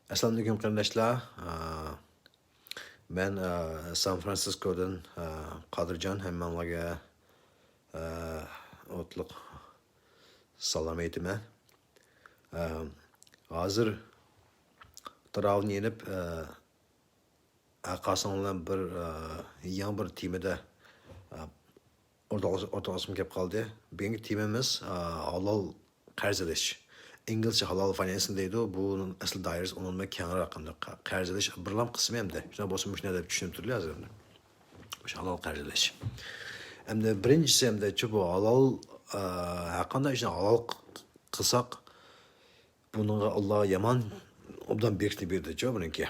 Assalamu alaikum kardeşler. Ben San Francisco'dan Kadircan hemmanlarga otliq salam aytaman. Hozir Travni yenib aqasinglar bir yangi bir temada o'rtoqlashim kelib qoldi. Bugungi temamiz halol qarz olish. İngilizce halal financing deydi. Bunun asıl dairesi onunla kenar hakkında qarz olish birlam qismi hamda. Shuna bo'lsa shuna deb tushunib turiblar hozir. O'sha halol qarz olish. Hamda birinchisi hamda bu halol haqqında ishni halol qilsak bunga Alloh yomon obdan bekitib berdi buniki.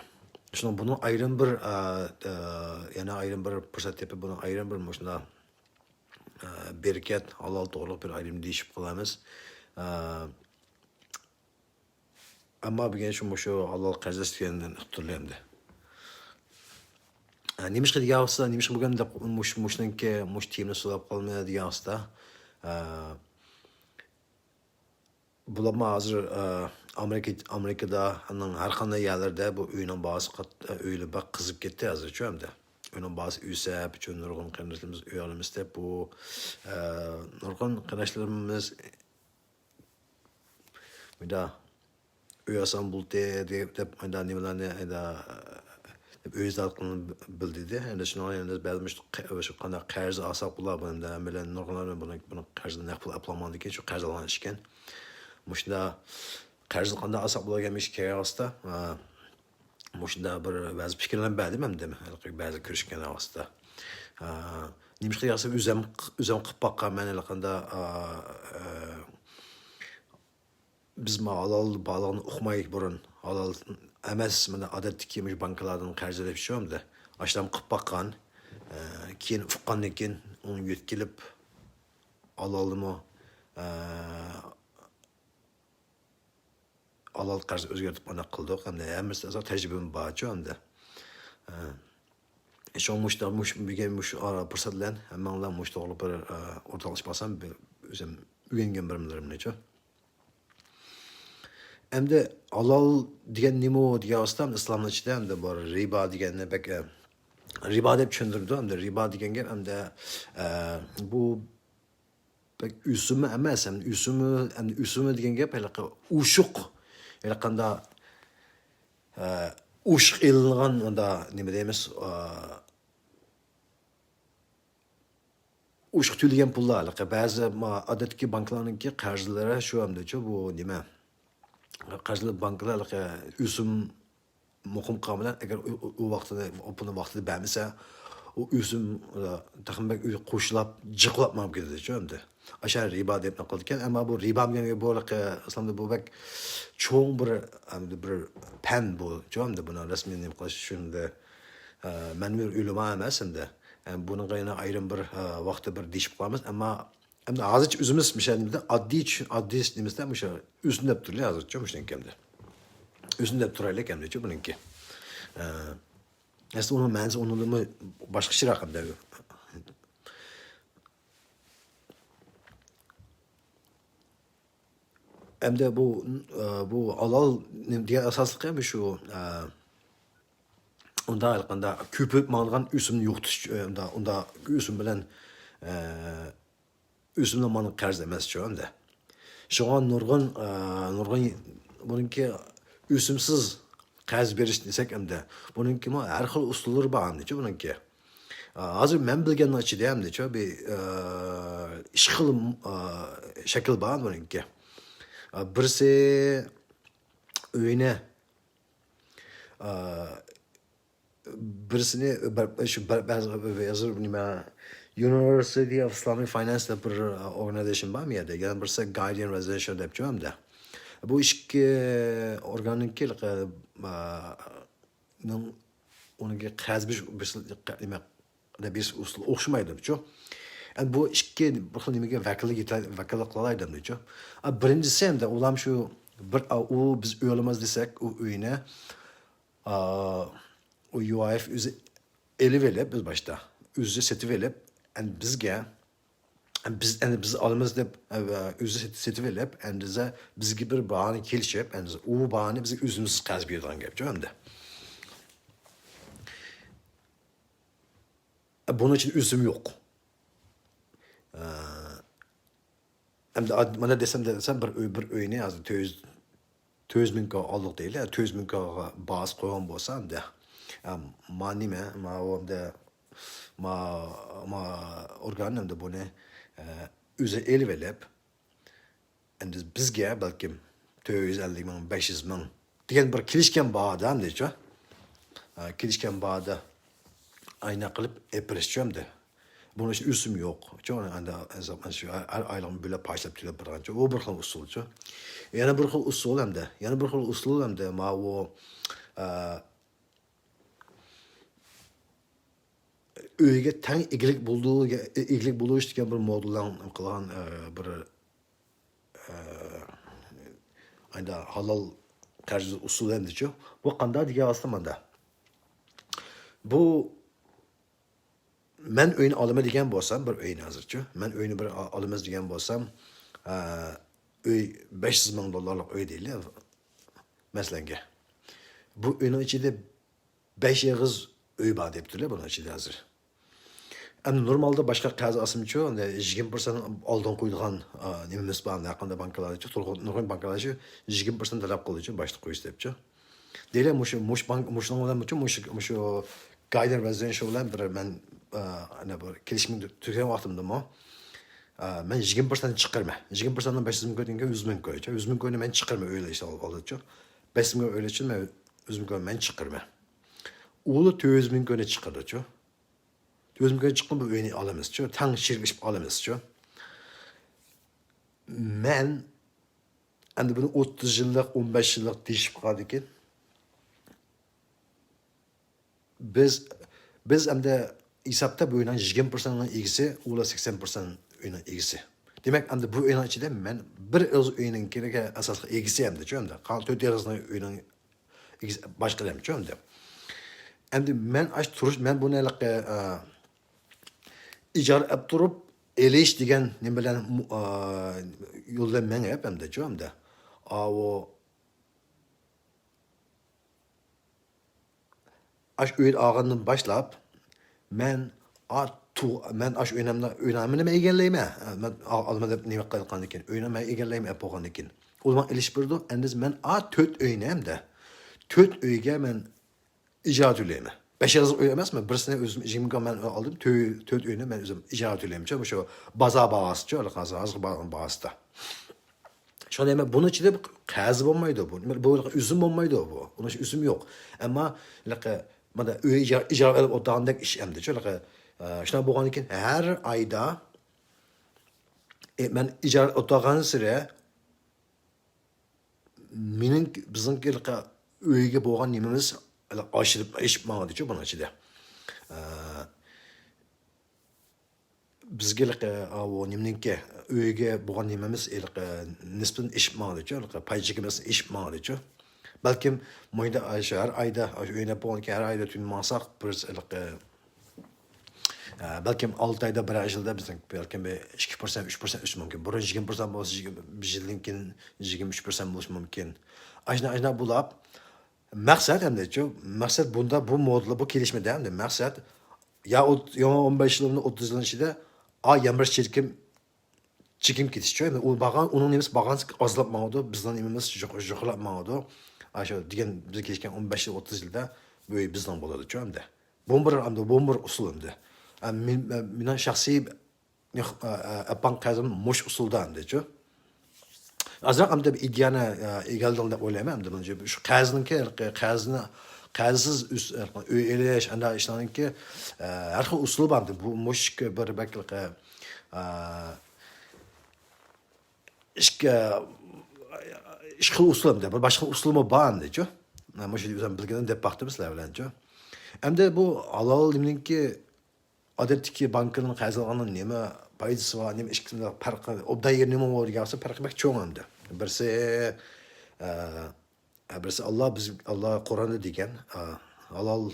Şuna bunu ayrım bir yani ayrım bir fırsat yapıp bunu ayrım bir şuna bereket halal doğruluk bir ayrım değişip kılamız. Ama bir genç şu halal qarz istəyəndən xatırlayamdı. Nemiş ki diyağısta, nemiş ki bugün de muşdan ki muş temini sulap kalmaya diyağısta. Bulama hazır Amerika'da her kanlı yerlerde bu öyünün bazı öyle bak kızıp gitti hazır şu anda. Öyünün bazı üyse, bütün nurgun kardeşlerimiz üyelimizde bu nurgun kardeşlerimiz bir daha üyesen buldu de da nimelerine da öz halkının bildirdi. Yani şunu yani belmiş şu kadar qarz alsak bular bunun da bilen nurgunların bunu qarzını ne yapıp aplamadı ki şu qarz alan işken. Muşda qarz qanda alsak bular gelmiş ki hasta. Muşda bir bazı fikirler bədi mən demə. Bazı görüşkən avasta. Nemiş ki yasa üzem qıb bakqa mən elə qanda biz halal bağlığını oxumayıq burun. Halal əməz mənə adətli kiymiş bankalardan qarz edib şömdə. Aşlam qıb baqqan, keyin uqqandan keyin onu yetkilib halalımı halal qarz özgərtib ana qıldıq. Həmdə əmrisi azar təcrübəm var şömdə. Şu muşda muş ara fırsatlan həmmanlar muşda olub bir ortalaşmasam özüm üyengən birimlərim necə. Hem de halal diyen nimo diye aslan İslam'ın içinde hem de bu riba diyen ne pek riba hep çöndürdü hem de riba diyen gel hem de bu pek üsümü emez hem de üsümü diyen gel hele uşuk hele kanda uşuk ilan da ne diyemiz uşuk tüyleyen pullar hele bazı adetki banklarınki karzlara şu hem de bu ne Qarzlı bankalar üsüm muqim qamalan agar o vaqtida opuni vaqtida bermasa o üsüm taxminbek qo'shilab jiqlab mam ketadi endi. Aşa riba deb naqilgan ama bu riba degan bu aslında bu bak cho'ng bir pan bu endi buni rasmiy nima qilish shunda men bir o'lima emas endi. Bunun qayna ayrim bir vaqtda bir deshib qolamiz ama hem de hozircha o'zimiz mishalimizda oddiy nimizda o'sha o'zini turli hozircha o'shandan kamda o'zini deb turaylik hamda buniki aslida uni ma'nosi unimi boshqacha raqamda hem de bu halal diye asosliqi ham shu unda qanda ko'pib ma'lgan o'simni yo'qtish unda o'sim bilan üstümde manı qarz emas şu anda. Şu an nurgun bununki üsümsiz qarz berish desek hamda bununki har xil usullar bor hamda bununki. Hozir men bilganim ichida hamda bir ish xil shakl bor bununki. Birisi uyine birisini şu bazı nima University of Islamic Finance deb bir organization var mı yerdə? Yəni birisi Guardian Residential deb da. Bu iki orqanınki onunki qarz bir nima bir usul oxşamaydı bu. Yəni bu iki bir xil nimaga vakillik qilaydı dechu. Birincisi ham da ulam şu bir o biz o'ylamaz desek o uyine o UIF o'zi elib biz başta o'zi setib elib bizga Biz alımız deb özü setib elib, endizə bizgi bir bahane kelişib, endizə o bahane bizi üzümüz qazib yerdən gəlib, cömdə. Bunun için üzüm yok. Hem de bana desem bir öğüne yazdı, töz min ka aldık değil ya, töz min ka bazı koyan bolsam da. Ma nime, ma o da ma organım da bunu üze elvelep, and bizge belki 250 min, 500 min. Diyen bir kilişken bağdan diyeceğim. Kilişken bağda ayna kılıp epresçiyem de. Bunun için üsüm yok. Çoğun anda zaman şu aylan böyle paylaşıp tüyle bırakınca o bir xil usulcu. Yani bir xil usul hem de. Yani bir xil usul hem de ma o öyle tang iyilik bulduğu işte bir moduldan kılan bir anda halal karşı usul hem de çok. Bu kanda diye aslında. Bu men öyle alıma diyen bolsam bir öyle hazırcı. Men öyle bir alımız diyen bolsam öyle 500 bin dolarlık öyle değil ya. Mesela bu öyle içinde 5 yığız öyle bağlı yaptırıyor bunun içinde hazır. Yani normalde başka kazı asımcı, 20% aldan koyduğun nemimiz bağlı yakında bankalarda, Nurgün bankalarda 20% talep kılıcı başta koyuş yapıcı. Değil ya, muşlan olan muşu Guided Residential olan bir ben gelişimin Türkiye vaktimde ama ben 20% çıkarma. 20%'dan 500 bin koyduğunda 100 bin koyacağım. 100 bin koyduğunda ben çıkarma öyle işte alacak. 500 bin öyle için ben 100 bin koyduğunda ben çıkarma. Oğlu 200 bin koyduğunda çıkaracak. 200 bin koyduğunda çıkma bu öğeni alamaz. Tang şirkleşip alamaz. Ben bunu 30 yıllık, 15 yıllık değişip kaldıkken biz hem de hesapta bu oyunun 20%'ın ilgisi, ola 80% oyunun ilgisi. Demek hem de bu oyunun içinde ben bir öz oyunun gerek asaslı ilgisi hem de çoğum da. Kalan 4 yarısının oyunun ilgisi başka hem çoğum da. Hem de ben bunu icar edip durup eleş diyen ne bilen yolda ben hep hem de çoğum da. O aş öyle ağından başlayıp men aş önemini egelleyme. Men almada nime kalkan iken önemini egelleyme epokan iken. O zaman ilişbirdi. Endiz men töt öğenem de. Töt öğege men icat üleyme. 5 yazı öğemez mi? Birisine özüm jimga men aldım. Töt öğenem men özüm icat üleyim. Çünkü şu baza bağısı. Çünkü azı bağısı da. Şu an bunun içinde kazı olmaydı bu. Bu üzüm olmaydı bu. Bunun için üzüm yok. Ama bana icra edip o dağındak iş emdi. Çünkü şuna bu için her ayda ben icra otağın süre bizim öyge boğan nimimiz aşırıp eşip mağadı ki bunun içinde. Bizge o nimninki öyge boğan nimimiz nispeten eşip mağadı ki. Paycıkımız eşip mağadı ki. Belki her ayda öyle boğan ki her ayda tüm masak bir belki 6 ayda bir ayda bizim belki 2%, 3% üst mümkün. Burun 20% olsa bir yılınkin 23% olsa mümkün. Ajna bulap maksat hem de çok maksat bunda bu modla bu gelişme devam de maksat ya 15 yılın 30 yılın içinde yamır çekim gidişiyor. O bakan onun nemiz bakan azaltmadı, bizden nemiz jokulapmadı. Aşağı diyen biz geçken 15 yıl 30 yılda böyle bizden buladı hem de. Bomber usulünde. Minan şahsi yapan kazım muş usuldan diyor. Azrak amda bir idyana egaldan olayım da bence şu kazsız öyle anda işlerin ki her şey usul bandı bu muş bir belki iş usulum da başka usulum bandı diyor. Muş yüzden bilgiden de baktığımız levelence. Hem de bu halal liminki adetki bankanın kazananın neme paydası var, neme işkisinde farkı, obda yerine mi var yoksa farkı bek çoğun hem de. Birisi Allah Kur'an'da diyen halal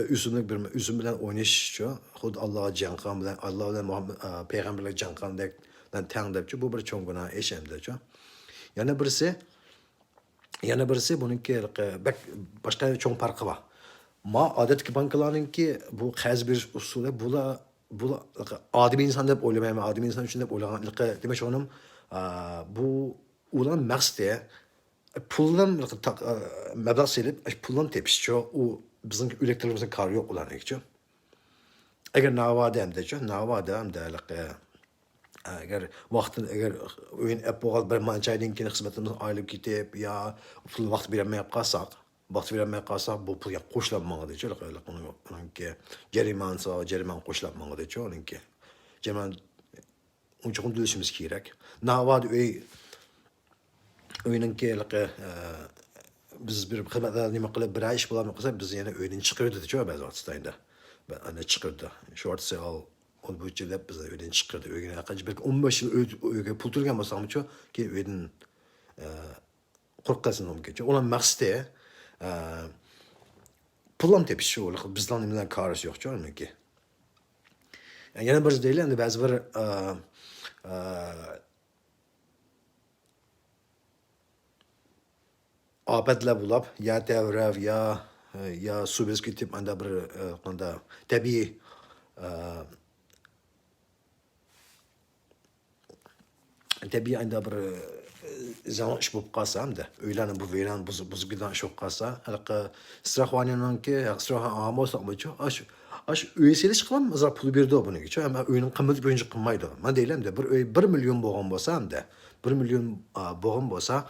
üsümlük bir üsüm bilen oynayışçı. Xud Allah'a canqan bilen Allah bilen Muhammed peygamberlik canqandek bilen teng depçi. Bu bir çoğun günah eş emdeçi. Yana birisi bununki bak başka çoğun farkı var. Ma adetki bankalarınki bu xez bir usulü bula adi bir insan dep oylamayım. Adi bir insan için dep oylagan. Demek onun bu ulan maqsadi puldan meblağ selip puldan tepişçi o bizim ülkelerimizin karı yok ulan ekçi. Eğer navada hem de navada hem de eğer vaktin eğer oyun epoğal bir mançaydın ki hizmetimiz aylık gidip ya pul vakit vermeye kalsak bu pul ya koşulmalı diye öyle onun ki ceriman koşulmalı diye onun ki ceriman onun çok düşünmemiz gerek. Navada oyunun ki biz bir hizmetler nime kılıp bir iş bulamıyorsak biz yine oyunun çıkıyordu diye bazı vakitlerinde. Ben anne çıkırdı. Short sale ol bu cilep bize oyunun çıkırdı. Oyuna yakacı belki 15 yıl öyle pul turgan basam ki oyunun korkasın onu geçiyor. Olan maksde pullan tepişi olur. Bizden nimden karısı yok canım ki. Yani yine bir değil yani bazı bir afetler bulup ya devrev ya su biz gidip anda bir anda tabii anda bir zaman iş bulup kalsa hem de öğlenin bu veren bu giden çok kalsa halka strahvanyanın ki strah amos ama çok aş üyesiyle çıkmam mesela pulu bir de bunu geçiyor ama oyunun kıymeti boyunca kıymaydı. Ben değilim de bir milyon boğum olsa hem de 1 milyon boğum olsa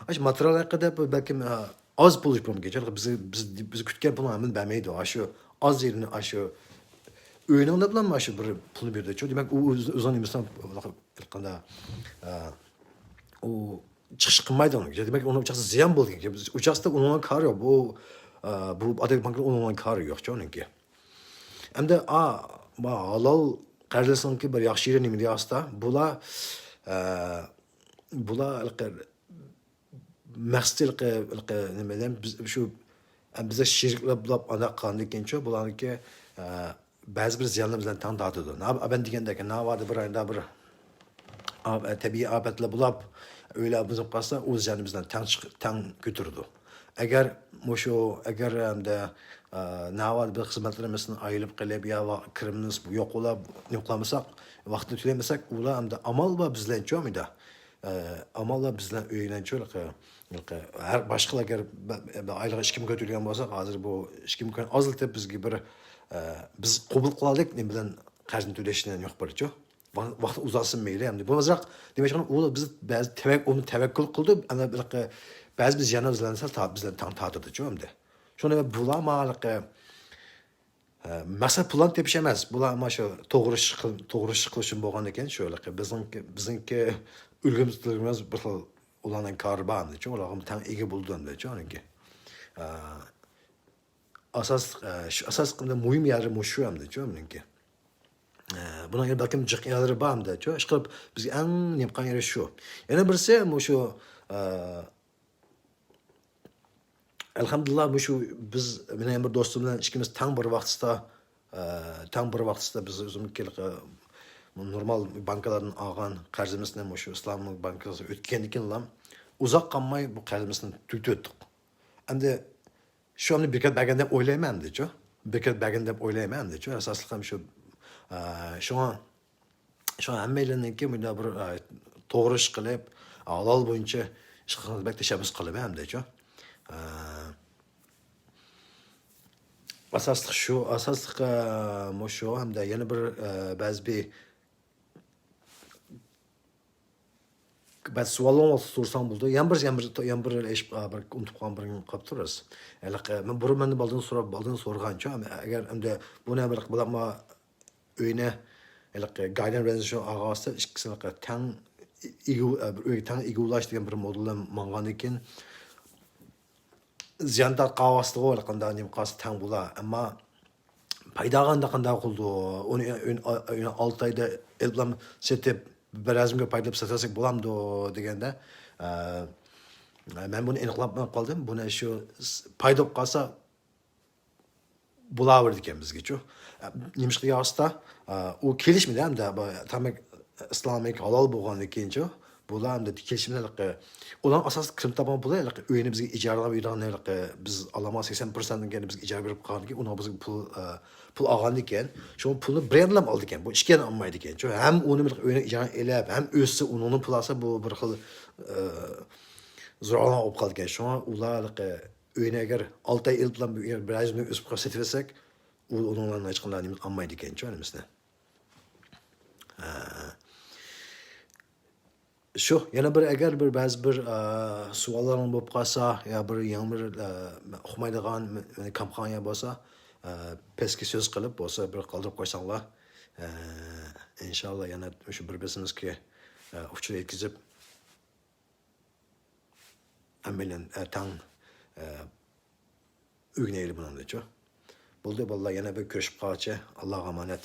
aş materyal kadar belki az pul yapmam geçiyor. Biz kütken bunu hemen vermeydi. Aşı az yerini aşı oyunun da bulan aşı bir pulu bir de çok. Demek o uzun insan kanda o çıkış kılmaydı onu. Demek onun uçaksa ziyan buldu. Uçakta onun karı yok. Bu adet bankada onun karı yok onun ki. Hem de halal qardaşın ki bir yaxşı yerini mi diyasta bula maqsad nimadan biz şu bize şirkler bulab ana qandı kenço bularni ki ba'zi bir ziyanlar bilan tan tortadi. Ben degandek na vardı bir ayda bir tabiiy ofatlar bulab öyle bizim qolsa o'z jonimizdan tan götürdü. Eğer hem de navad bir xizmatlarimizdan ayılıp qilib ya kirimimiz yo'q bo'lib yo'qlamasak vaqtni to'lamasak ular ham amal va bizlar cho'mida amal va bizlar o'ylancho'l har boshqa agar oylig'i 2000 ko'tarilgan bo'lsa hozir bu 2000 kun oziltib bizga bir biz qabul qildik nima bilan qarzni to'lashdan yo'q birchu vaqt uzasın meyli hem de bu mazrak demek ki o biz bazı tevekkül kıldı ama bazı biz yana bizlense bizden tam tadıdı çoğum de. Şunu bulamalık masa plan tepişemez. Bulama şu doğru şıklaşım boğan eken şöyle ki bizimki ülkemiz bir olanın karban de çoğu olanın tam egi bulduğun de çoğun ki. Asas kında mühim yarı muşu hem de çoğum ki. Buna göre bakım cıkyaları bağım da çoğu. Şıkıp biz en yapkan yeri şu. Yani birisi bu şu elhamdülillah bu şu biz benim bir dostumla ikimiz tam bir vaxtda biz özümüzkilik normal bankaların ağan qarzımızdan bu şu İslam bankası ötkendikin lan uzak kalmay bu qarzımızdan tütüttük. Hem de şu an bir kez baganda oylayamam de çoğu. Bir kez baganda oylayamam de çoğu. Esaslı şu şu an hammalarning ki bunda bir to'g'ri ish qilib halol bo'yicha ish qilib tashabbus qilib hamdachu asosliq shu hamda yana bir ba'zi bir savollar so'rsam bo'ldi yan bir ish bir unutib qolgan bir qolib turasiz men burmanni baldan so'rgancha agar hamda buni bir bilama öyle guidance organizasyon ağası ikisine tan igulaştıran bir modelle manganikin ziyantar qavaslığı olarak kandanim qas tan bula ama paydaganda qanda qıldı onu 6 ayda elblam setip birazımga paydalab satasak bulamdı degende ben bunu aniqlab qaldım. Buna şu paydab qalsa bulaverdi ekan bizgachu. Nimishqa yozsa, u kelishmadi hamda tamak islomik halol bo'lgandan keyinchi bular hamda kelishimlarga ular asosida kirim topgan pullar uyini bizga ijaraga uylarni biz olamiz 80%dan keyin bizga ijara berib qo'ygan ekan, ular bizga pul olgan ekan, shu pulni brendlam oldi ekan. Bu ishga olmaydi ekan. Shu ham uni uyini ijara elab, ham o'zsi uni pul olsa bu bir xil zo'rg'alan olib qoldi ekan. Shunga ular uyini agar 6 oy bilan bir oyni o'sib ko'rsatib bersak, u ularni hech qanday olmaydi ekan-chu bizda. Shu, yana bir agar ba'zi bir savollaring bo'lib qolsa, yo bir yangi bir uqmaydigan kompaniya bo'lsa, pastga so'z qilib bo'lsa bir qoldirib qo'ysanglar, inshaalloh yana o'sha bir-birimizga uchur yetkazib bilan tang o'rganaylik bundan-chu. Bo'ldi, bolalar yana bir ko'rishib qolchi. Allohga omonat.